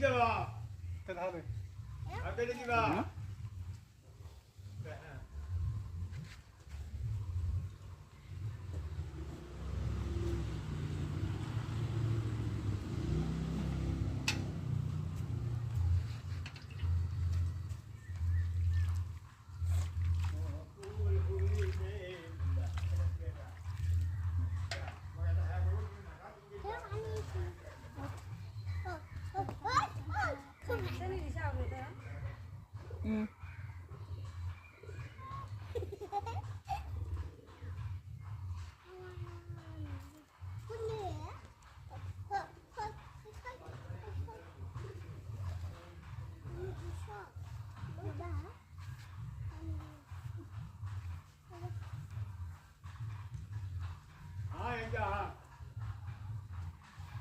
ba? Tên hơn rồi. Apa lagi ba? Thế thì sao vậy ta? Ừ.